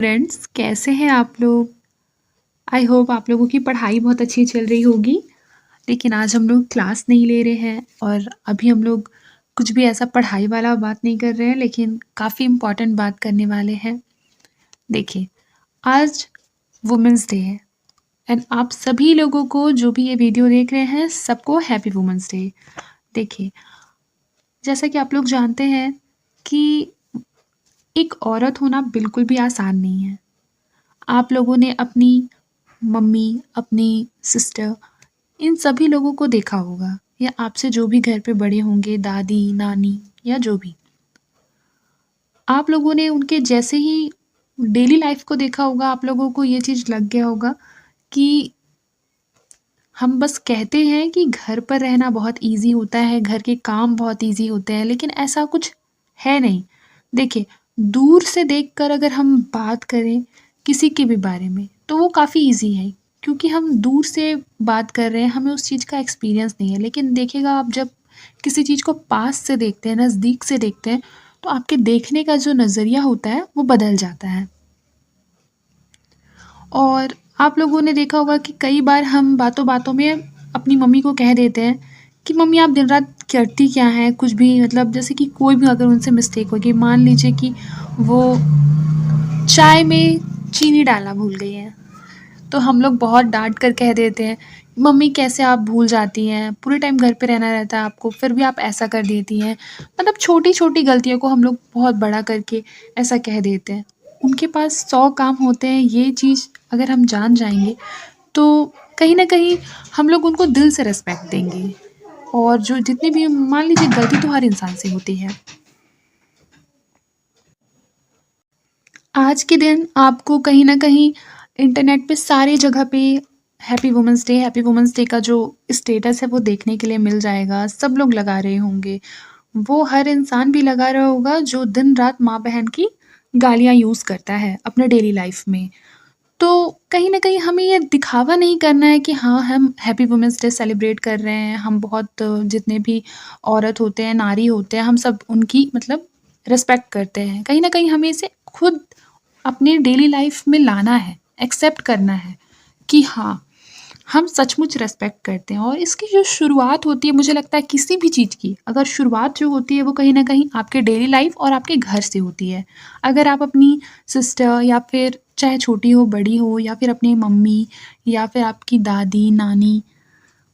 Friends, कैसे हैं आप लोग? आई होप आप लोगों की पढ़ाई बहुत अच्छी चल रही होगी। लेकिन आज हम लोग क्लास नहीं ले रहे हैं और अभी हम लोग कुछ भी ऐसा पढ़ाई वाला बात नहीं कर रहे हैं, लेकिन काफ़ी इम्पोर्टेंट बात करने वाले हैं। देखिए, आज वुमेंस डे है एंड आप सभी लोगों को जो भी ये वीडियो देख रहे हैं, सबको हैप्पी वुमेंस डे। देखिए, जैसा कि आप लोग जानते हैं कि एक औरत होना बिल्कुल भी आसान नहीं है। आप लोगों ने अपनी मम्मी, अपनी सिस्टर, इन सभी लोगों को देखा होगा या आपसे जो भी घर पे बड़े होंगे, दादी, नानी या जो भी। आप लोगों ने उनके जैसे ही डेली लाइफ को देखा होगा, आप लोगों को ये चीज़ लग गया होगा कि हम बस कहते हैं कि घर पर रहना बहुत ईज़ी होता है, घर के काम बहुत ईज़ी होते हैं, लेकिन ऐसा कुछ है नहीं। देखिए, दूर से देखकर अगर हम बात करें किसी के भी बारे में, तो वो काफ़ी ईज़ी है, क्योंकि हम दूर से बात कर रहे हैं, हमें उस चीज़ का एक्सपीरियंस नहीं है। लेकिन देखिएगा, आप जब किसी चीज़ को पास से देखते हैं, नज़दीक से देखते हैं, तो आपके देखने का जो नज़रिया होता है, वो बदल जाता है। और आप लोगों ने देखा होगा कि कई बार हम बातों-बातों में अपनी मम्मी को कह देते हैं कि मम्मी आप दिन-रात करती क्या हैं? कुछ भी, मतलब जैसे कि कोई भी अगर उनसे मिस्टेक हो गई, मान लीजिए कि वो चाय में चीनी डालना भूल गई हैं, तो हम लोग बहुत डाँट कर कह देते हैं, मम्मी कैसे आप भूल जाती हैं? पूरे टाइम घर पे रहना रहता है आपको, फिर भी आप ऐसा कर देती हैं। मतलब छोटी-छोटी गलतियों को हम लोग बहुत बड़ा करके ऐसा कह देते हैं। उनके पास 100 काम होते हैं, ये चीज़ अगर हम जान जाएँगे, तो कहीं न कहीं हम लोग उनको दिल से रिस्पेक्ट देंगे। और जो जितनी भी, मान लीजिए, गलती तो हर इंसान से होती है। आज के दिन आपको कहीं न कहीं इंटरनेट पे सारी जगह पे हैप्पी वुमेन्स डे का जो स्टेटस है वो देखने के लिए मिल जाएगा। सब लोग लगा रहे होंगे। वो हर इंसान भी लगा रहा होगा जो दिन-रात माँ-बहन की गालियाँ यूज़ करता है अपने डेली लाइफ़ में। तो कहीं न कहीं हमें ये दिखावा नहीं करना है कि हाँ, हम हैप्पी वुमेन्स डे सेलिब्रेट कर रहे हैं। हम बहुत जितने भी औरत होते हैं, नारी होते हैं, हम सब उनकी मतलब रिस्पेक्ट करते हैं। कहीं न कहीं हमें इसे खुद अपनी डेली लाइफ में लाना है, एक्सेप्ट करना है कि हाँ, हम सचमुच रिस्पेक्ट करते हैं। और इसकी जो शुरुआत होती है, मुझे लगता है किसी भी चीज़ की अगर शुरुआत जो होती है वो कहीं न कहीं आपके डेली लाइफ और आपके घर से होती है। अगर आप अपनी सिस्टर या फिर चाहे छोटी हो, बड़ी हो, या फिर अपनी मम्मी या फिर आपकी दादी, नानी,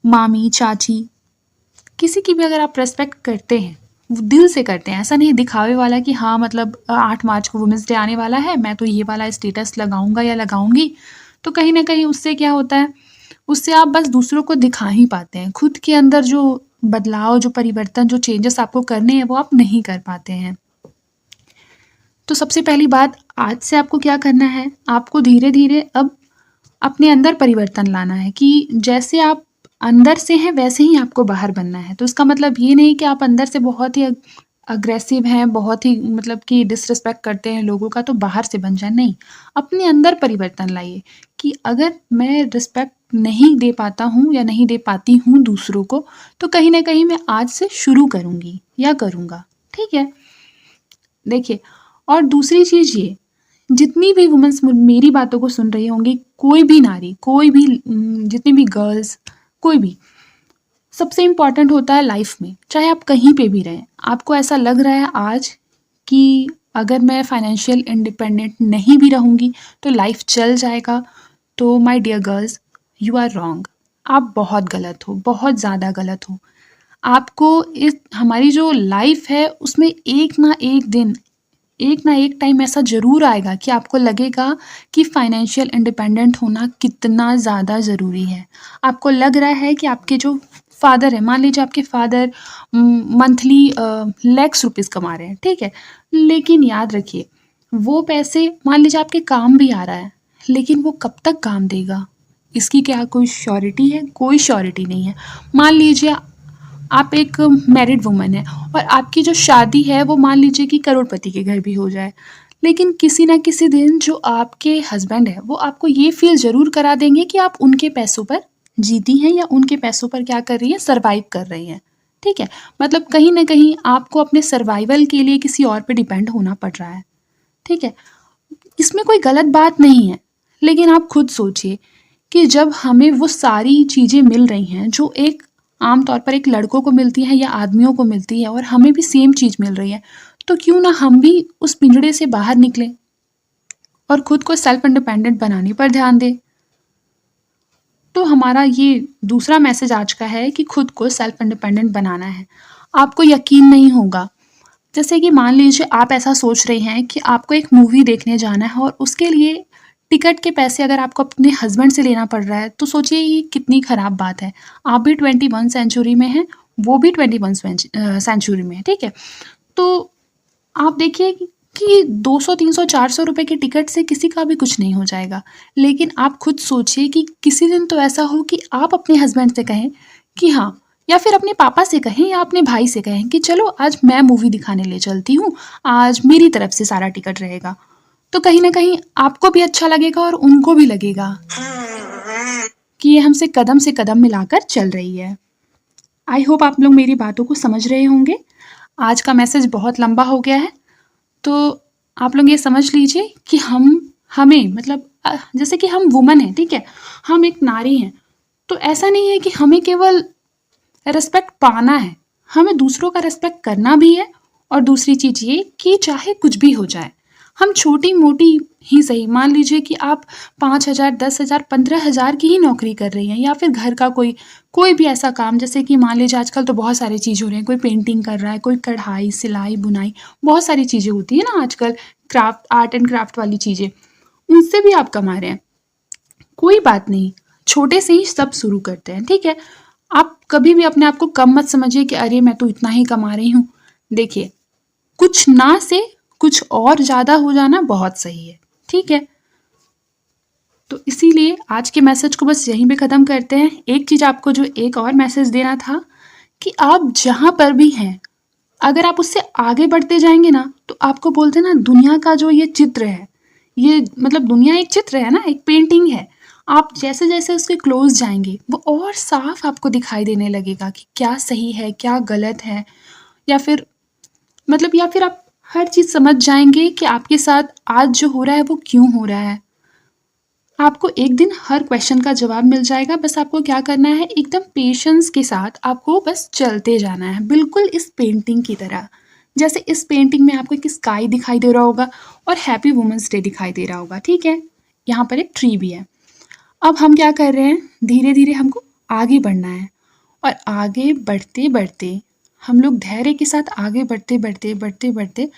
मामी, चाची, किसी की भी अगर आप रिस्पेक्ट करते हैं, वो दिल से करते हैं, ऐसा नहीं दिखावे वाला कि हाँ, मतलब 8 मार्च को वुमेन्स डे आने वाला है, मैं तो ये वाला स्टेटस लगाऊँगा या लगाऊँगी, तो कहीं न कहीं उससे क्या होता है, उससे आप बस दूसरों को दिखा ही पाते हैं। खुद के अंदर जो बदलाव, जो परिवर्तन, जो चेंजेस आपको करने हैं, वो आप नहीं कर पाते हैं। तो सबसे पहली बात, आज से आपको क्या करना है, आपको धीरे-धीरे अब अपने अंदर परिवर्तन लाना है कि जैसे आप अंदर से हैं वैसे ही आपको बाहर बनना है। तो इसका मतलब ये नहीं कि आप अंदर से बहुत ही अग्रेसिव हैं, बहुत ही मतलब कि डिसरिस्पेक्ट करते हैं लोगों का, तो बाहर से बन जाएँ, नहीं। अपने अंदर परिवर्तन लाइए कि अगर मैं रिस्पेक्ट नहीं दे पाता हूँ या नहीं दे पाती हूँ दूसरों को, तो कहीं न कहीं मैं आज से शुरू करूँगी या करूँगा, ठीक है? देखिए, और दूसरी चीज़ ये, जितनी भी वुमेन्स मेरी बातों को सुन रही होंगी, कोई भी नारी, कोई भी जितनी भी गर्ल्स, कोई भी, सबसे इम्पोर्टेंट होता है लाइफ में, चाहे आप कहीं पे भी रहें। आपको ऐसा लग रहा है आज कि अगर मैं फाइनेंशियल इंडिपेंडेंट नहीं भी रहूँगी, तो लाइफ चल जाएगा, तो my dear girls, you are wrong. आप बहुत गलत हो, बहुत ज़्यादा गलत हो। आपको इस हमारी जो लाइफ है, उसमें एक ना एक दिन, एक ना एक टाइम ऐसा ज़रूर आएगा कि आपको लगेगा कि फाइनेंशियल इंडिपेंडेंट होना कितना ज़्यादा ज़रूरी है। आपको लग रहा है कि आपके जो फादर हैं, मान लीजिए आपके फादर मंथली लैक्स रुपीज़ कमा रहे हैं, ठीक है? लेकिन याद रखिए, वो पैसे मान लीजिए आपके काम भी आ रहा है, लेकिन वो कब तक काम देगा? इसकी क्या कोई श्योरिटी है? कोई श्योरिटी नहीं है। मान लीजिए आप एक मैरिड वुमन है और आपकी जो शादी है वो मान लीजिए कि करोड़पति के घर भी हो जाए, लेकिन किसी ना किसी दिन जो आपके हस्बैंड है वो आपको ये फील ज़रूर करा देंगे कि आप उनके पैसों पर जीती हैं या उनके पैसों पर क्या कर रही हैं, सर्वाइव कर रही हैं, ठीक है? मतलब कहीं ना कहीं आपको अपने सर्वाइवल के लिए किसी और पे डिपेंड होना पड़ रहा है, ठीक है? इसमें कोई गलत बात नहीं है, लेकिन आप खुद सोचिए कि जब हमें वो सारी चीज़ें मिल रही हैं जो एक आम तौर पर एक लड़कों को मिलती हैं या आदमियों को मिलती है और हमें भी सेम चीज़ मिल रही है, तो क्यों ना हम भी उस पिंजड़े से बाहर निकलें और खुद को सेल्फ इंडिपेंडेंट बनाने पर ध्यान दें। तो हमारा ये दूसरा मैसेज आज का है कि खुद को सेल्फ इंडिपेंडेंट बनाना है। आपको यकीन नहीं होगा, जैसे कि मान लीजिए आप ऐसा सोच रहे हैं कि आपको एक मूवी देखने जाना है और उसके लिए टिकट के पैसे अगर आपको अपने हस्बैंड से लेना पड़ रहा है, तो सोचिए ये कितनी ख़राब बात है। आप भी 21 सेंचुरी में हैं, वो भी 21 सेंचुरी में है, ठीक है? तो आप देखिए कि 200, 300, 400 रुपए की टिकट से किसी का भी कुछ नहीं हो जाएगा। लेकिन आप खुद सोचिए कि किसी दिन तो ऐसा हो कि आप अपने हस्बैंड से कहें कि हाँ, या फिर अपने पापा से कहें या अपने भाई से कहें कि चलो आज मैं मूवी दिखाने ले चलती हूँ, आज मेरी तरफ से सारा टिकट रहेगा। तो कहीं न कहीं आपको भी अच्छा लगेगा और उनको भी लगेगा कि ये हमसे कदम से कदम मिलाकर चल रही है। आई होप आप लोग मेरी बातों को समझ रहे होंगे। आज का मैसेज बहुत लंबा हो गया है, तो आप लोग ये समझ लीजिए कि हमें मतलब जैसे कि हम वुमन हैं, ठीक है? हम एक नारी हैं, तो ऐसा नहीं है कि हमें केवल रिस्पेक्ट पाना है, हमें दूसरों का रिस्पेक्ट करना भी है। और दूसरी चीज़ ये कि चाहे कुछ भी हो जाए, हम छोटी-मोटी ही सही, मान लीजिए कि आप 5,000, 10,000, 15,000 की ही नौकरी कर रही हैं या फिर घर का कोई भी ऐसा काम, जैसे कि मान लीजिए आजकल तो बहुत सारी चीज़ हो रही हैं, कोई पेंटिंग कर रहा है, कोई कढ़ाई, सिलाई, बुनाई, बहुत सारी चीज़ें होती हैं ना आजकल, क्राफ्ट, आर्ट एंड क्राफ्ट वाली चीज़ें, उनसे भी आप कमा रहे हैं। कोई बात नहीं, छोटे से ही सब शुरू करते हैं, ठीक है? आप कभी भी अपने आप को कम मत समझिए कि अरे मैं तो इतना ही कमा रही हूँ। देखिए, कुछ ना से कुछ और ज़्यादा हो जाना बहुत सही है, ठीक है? तो इसीलिए आज के मैसेज को बस यहीं पे ख़त्म करते हैं। एक चीज़ आपको जो एक और मैसेज देना था कि आप जहाँ पर भी हैं, अगर आप उससे आगे बढ़ते जाएँगे ना, तो आपको बोलते हैं ना, दुनिया का जो ये चित्र है, ये मतलब दुनिया एक चित्र है ना, एक पेंटिंग है। आप जैसे-जैसे उसके क्लोज़ जाएँगे, वो और साफ़ आपको दिखाई देने लगेगा कि क्या सही है, क्या गलत है, या फिर या फिर आप हर चीज़ समझ जाएँगे कि आपके साथ आज जो हो रहा है, वो क्यों हो रहा है। आपको एक दिन हर क्वेश्चन का जवाब मिल जाएगा, बस आपको क्या करना है, एकदम पेशेंस के साथ आपको बस चलते जाना है, बिल्कुल इस पेंटिंग की तरह। जैसे इस पेंटिंग में आपको एक स्काई दिखाई दे रहा होगा और हैप्पी वुमेन्स डे दिखाई दे रहा होगा, ठीक है? यहाँ पर एक ट्री भी है। अब हम क्या कर रहे हैं, धीरे-धीरे हमको आगे बढ़ना है और आगे बढ़ते-बढ़ते हम लोग धैर्य के साथ आगे बढ़ते-बढ़ते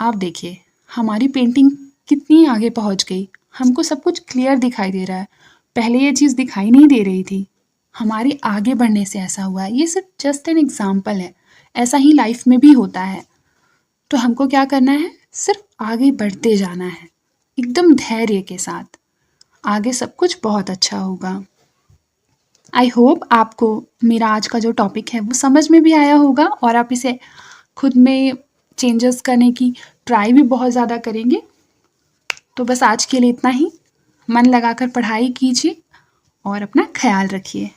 आप देखिए हमारी पेंटिंग कितनी आगे पहुँच गई। हमको सब कुछ क्लियर दिखाई दे रहा है। पहले ये चीज़ दिखाई नहीं दे रही थी। हमारे आगे बढ़ने से ऐसा हुआ है। ये सिर्फ जस्ट एन एग्ज़ाम्पल है। ऐसा ही लाइफ में भी होता है। तो हमको क्या करना है, सिर्फ आगे बढ़ते जाना है, एकदम धैर्य के साथ। आगे सब कुछ बहुत अच्छा होगा। आई होप आपको मेरा आज का जो टॉपिक है वो समझ में भी आया होगा और आप इसे खुद में चेंजेस करने की ट्राई भी बहुत ज़्यादा करेंगे। तो बस आज के लिए इतना ही। मन लगाकर पढ़ाई कीजिए और अपना ख़्याल रखिए।